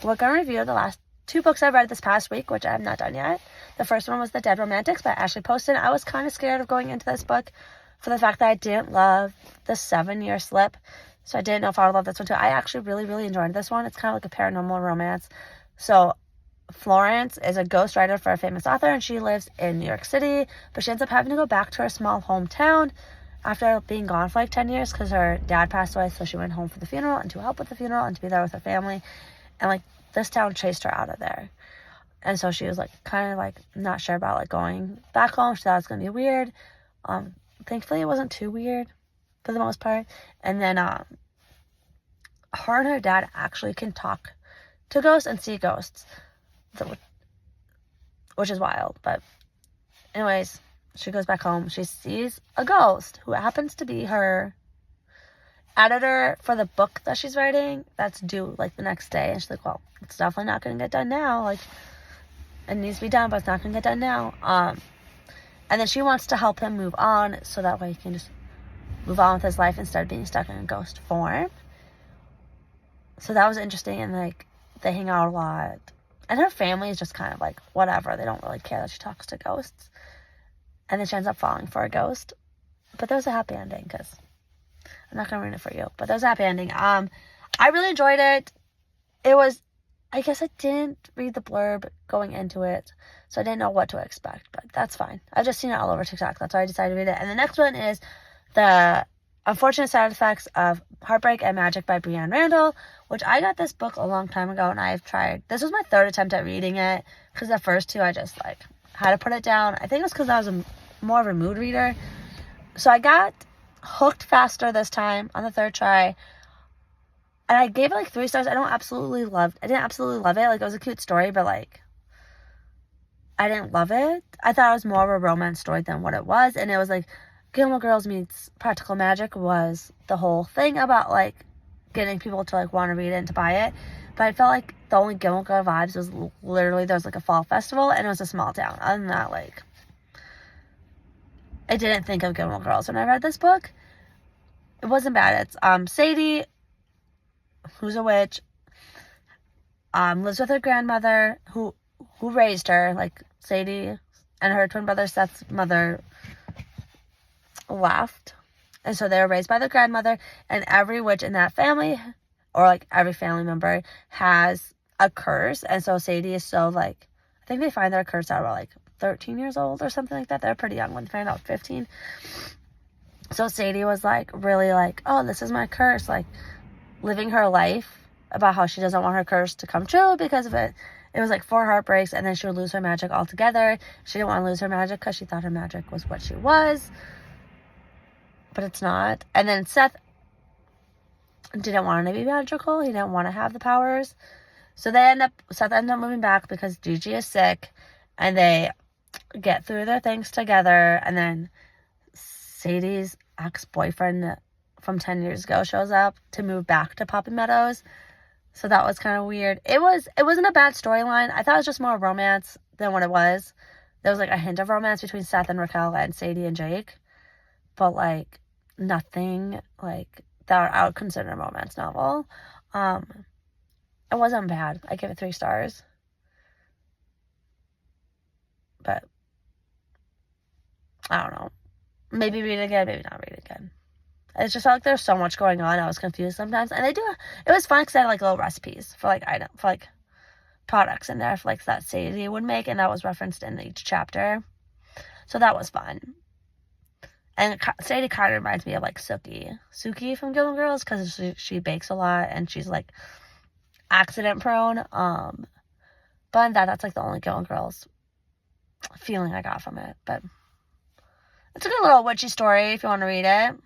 we're going to review the last 2 books I've read this past week, which I have not done yet. The first one was The Dead Romantics by Ashley Poston. I was kind of scared of going into this book for the fact that I didn't love the 7-year slip. So I didn't know if I would love this one too. I actually really, really enjoyed this one. It's kind of like a paranormal romance. So Florence is a ghostwriter for a famous author, and she lives in New York City, but she ends up having to go back to her small hometown after being gone for like 10 years because her dad passed away. So she went home for the funeral and to help with the funeral and to be there with her family. And like this town chased her out of there. And so she was like kind of like not sure about like going back home. She thought it was going to be weird. Thankfully it wasn't too weird for the most part. And then her and her dad actually can talk to ghosts and see ghosts, which is wild. But anyways, she goes back home. She sees a ghost who happens to be her editor for the book that she's writing that's due like the next day. And she's like, well, it's definitely not going to get done now. Like, it needs to be done, but it's not going to get done now. And then she wants to help him move on so that way he can just move on with his life instead of being stuck in a ghost form. So that was interesting. And like they hang out a lot, and her family is just kind of like whatever. They don't really care that she talks to ghosts. And then she ends up falling for a ghost. But there's a happy ending because I'm not going to ruin it for you. But there's a happy ending. I really enjoyed it. It was, I guess I didn't read the blurb going into it, so I didn't know what to expect. But that's fine. I've just seen it all over TikTok. That's why I decided to read it. And the next one is The Unfortunate Side Effects of Heartbreak and Magic by Brianne Randall, which I got this book a long time ago, and I've tried. This was my 3rd attempt at reading it because the first 2 I just like had to put it down. I think it was because I was more of a mood reader. So I got hooked faster this time on the 3rd try. And I gave it like 3 stars. I didn't absolutely love it. Like, it was a cute story, but like I didn't love it. I thought it was more of a romance story than what it was. And it was like Gilmore Girls meets Practical Magic was the whole thing about like getting people to like want to read it and to buy it. But I felt like the only Gilmore Girl vibes was literally there was like a fall festival and it was a small town. Other than that, like I didn't think of Gilmore Girls when I read this book. It wasn't bad. It's Sadie, who's a witch, lives with her grandmother who raised her. Like Sadie and her twin brother Seth's mother left, and so they were raised by their grandmother. And every witch in that family, or like every family member, has a curse. And so Sadie is so like, I think they find their curse out about like 13 years old or something like that. They're pretty young when they find out 15. So Sadie was like really like, oh, this is my curse, like living her life about how she doesn't want her curse to come true because of it. It was like 4 heartbreaks, and then she would lose her magic altogether. She didn't want to lose her magic because she thought her magic was what she was, but it's not. And then Seth didn't want to be magical. He didn't want to have the powers. So Seth ended up moving back because Gigi is sick, and they get through their things together. And then Sadie's ex-boyfriend from 10 years ago shows up to move back to Poppy Meadows. So that was kind of weird. It wasn't a bad storyline. I thought it was just more romance than what it was. There was like a hint of romance between Seth and Raquel and Sadie and Jake, but like nothing like that I would consider a romance novel. It wasn't bad. I give it 3 stars. But I don't know. Maybe read it again, maybe not read it again. It just felt like there's so much going on. I was confused sometimes. And it was fun because they had like little recipes for like products in there for like that Sadie would make, and that was referenced in each chapter. So that was fun. And Sadie kind of reminds me of like Suki from Gilmore Girls, because she bakes a lot and she's like accident prone. But that's like the only Gilmore Girls feeling I got from it. But it's a good little witchy story if you want to read it.